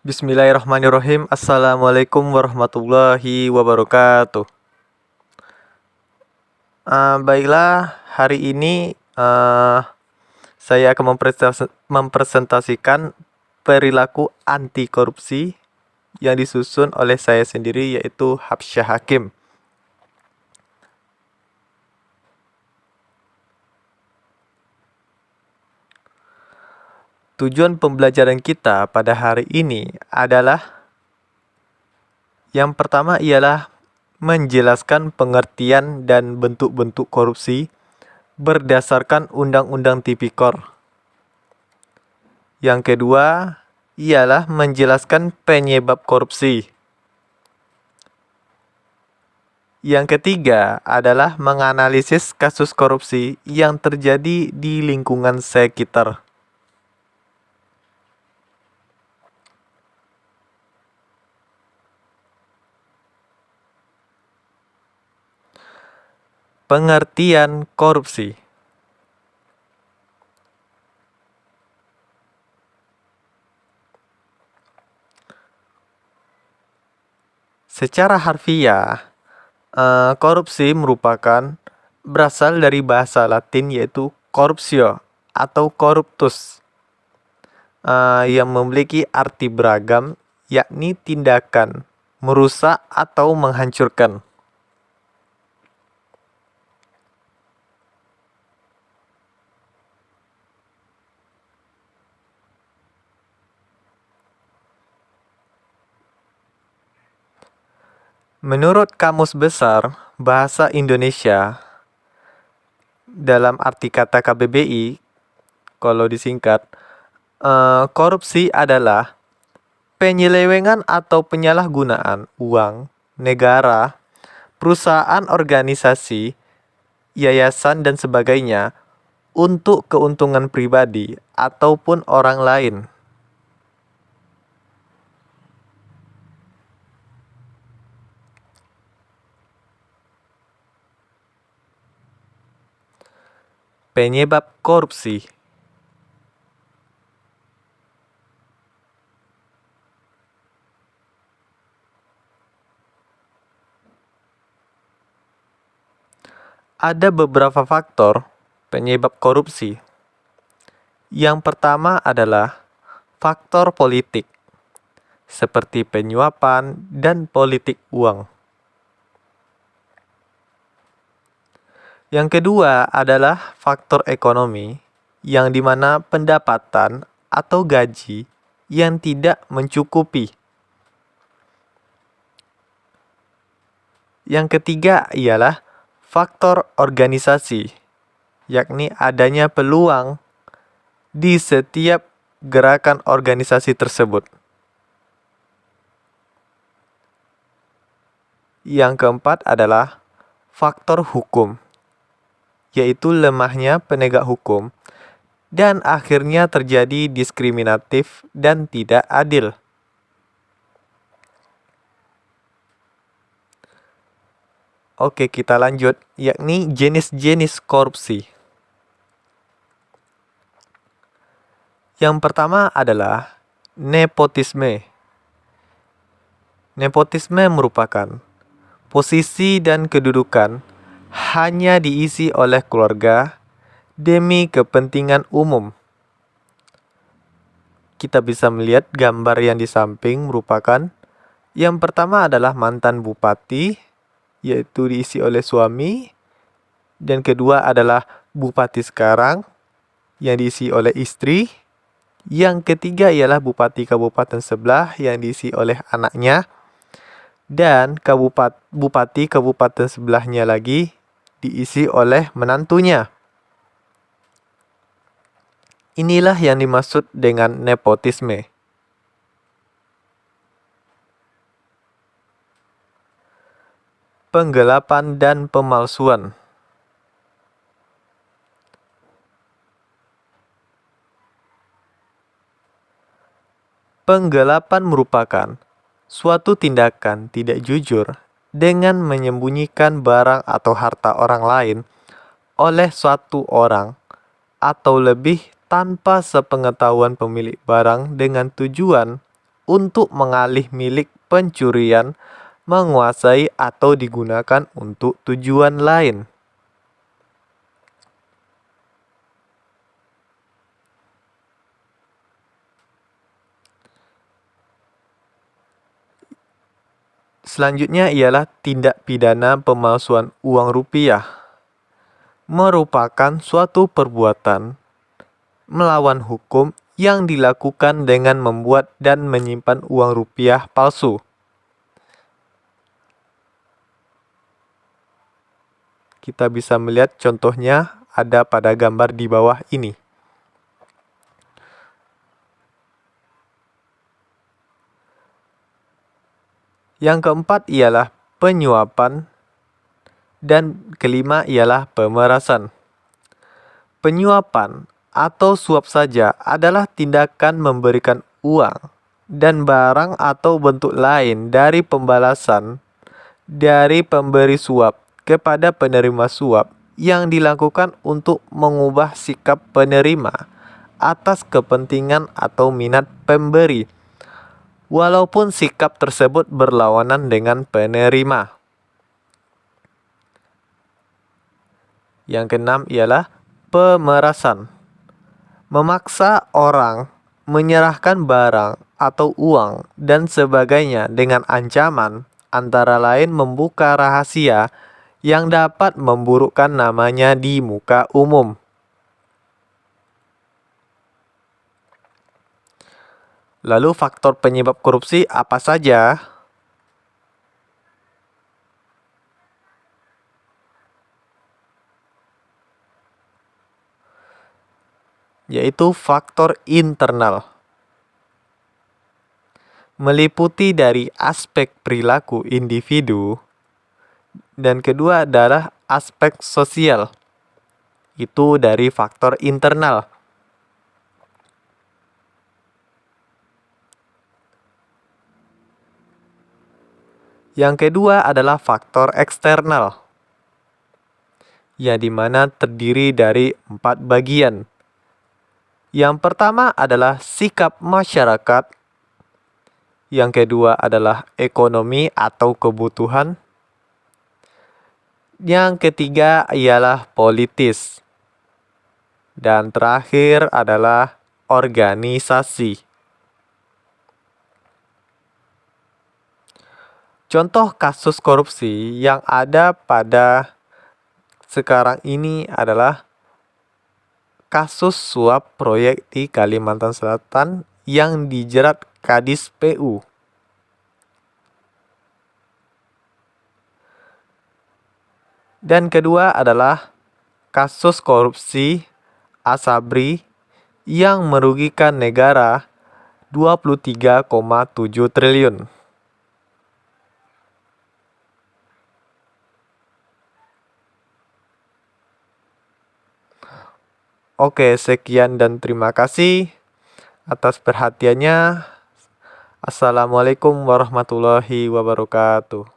Bismillahirrahmanirrahim. Assalamualaikum warahmatullahi wabarakatuh. Baiklah, hari ini saya akan mempresentasikan perilaku anti korupsi yang disusun oleh saya sendiri, yaitu Habsyah Hakim. Tujuan pembelajaran kita pada hari ini adalah yang pertama ialah menjelaskan pengertian dan bentuk-bentuk korupsi berdasarkan Undang-Undang Tipikor. Yang kedua ialah menjelaskan penyebab korupsi. Yang ketiga adalah menganalisis kasus korupsi yang terjadi di lingkungan sekitar. Pengertian korupsi. Secara harfiah, korupsi merupakan berasal dari bahasa Latin yaitu corruptio atau corruptus, yang memiliki arti beragam, yakni tindakan merusak atau menghancurkan. Menurut Kamus Besar Bahasa Indonesia, dalam arti kata KBBI, kalau disingkat, korupsi adalah penyelewengan atau penyalahgunaan uang negara, perusahaan, organisasi, yayasan, dan sebagainya untuk keuntungan pribadi ataupun orang lain. Penyebab korupsi. Ada beberapa faktor penyebab korupsi. Yang pertama adalah faktor politik, seperti penyuapan dan politik uang. Yang kedua adalah faktor ekonomi, yang dimana pendapatan atau gaji yang tidak mencukupi. Yang ketiga ialah faktor organisasi, yakni adanya peluang di setiap gerakan organisasi tersebut. Yang keempat adalah faktor hukum, yaitu lemahnya penegak hukum, dan akhirnya terjadi diskriminatif dan tidak adil. Oke, kita lanjut, yakni jenis-jenis korupsi. Yang pertama adalah nepotisme. Nepotisme merupakan posisi dan kedudukan hanya diisi oleh keluarga demi kepentingan umum. Kita bisa melihat gambar yang di samping merupakan yang pertama adalah mantan bupati, yaitu diisi oleh suami, dan kedua adalah bupati sekarang yang diisi oleh istri. Yang ketiga ialah bupati kabupaten sebelah yang diisi oleh anaknya, dan bupati kabupaten sebelahnya lagi diisi oleh menantunya. Inilah yang dimaksud dengan nepotisme. Penggelapan dan pemalsuan. Penggelapan merupakan suatu tindakan tidak jujur dengan menyembunyikan barang atau harta orang lain oleh suatu orang atau lebih tanpa sepengetahuan pemilik barang dengan tujuan untuk mengalih milik pencurian, menguasai atau digunakan untuk tujuan lain. Selanjutnya ialah tindak pidana pemalsuan uang rupiah. Merupakan suatu perbuatan melawan hukum yang dilakukan dengan membuat dan menyimpan uang rupiah palsu. Kita bisa melihat contohnya ada pada gambar di bawah ini. Yang keempat ialah penyuapan dan kelima ialah pemerasan. Penyuapan atau suap saja adalah tindakan memberikan uang dan barang atau bentuk lain dari pembalasan dari pemberi suap kepada penerima suap yang dilakukan untuk mengubah sikap penerima atas kepentingan atau minat pemberi, walaupun sikap tersebut berlawanan dengan penerima. Yang keenam ialah pemerasan. Memaksa orang menyerahkan barang atau uang dan sebagainya dengan ancaman, antara lain membuka rahasia yang dapat memburukkan namanya di muka umum. Lalu faktor penyebab korupsi apa saja? Yaitu faktor internal. Meliputi dari aspek perilaku individu, dan kedua adalah aspek sosial. Itu dari faktor internal. Yang kedua adalah faktor eksternal, yang dimana terdiri dari 4 bagian. Yang pertama adalah sikap masyarakat. Yang kedua adalah ekonomi atau kebutuhan. Yang ketiga ialah politis. Dan terakhir adalah organisasi. Contoh kasus korupsi yang ada pada sekarang ini adalah kasus suap proyek di Kalimantan Selatan yang dijerat Kadis PU. Dan kedua adalah kasus korupsi Asabri yang merugikan negara 23,7 triliun. Oke, sekian dan terima kasih atas perhatiannya. Assalamualaikum warahmatullahi wabarakatuh.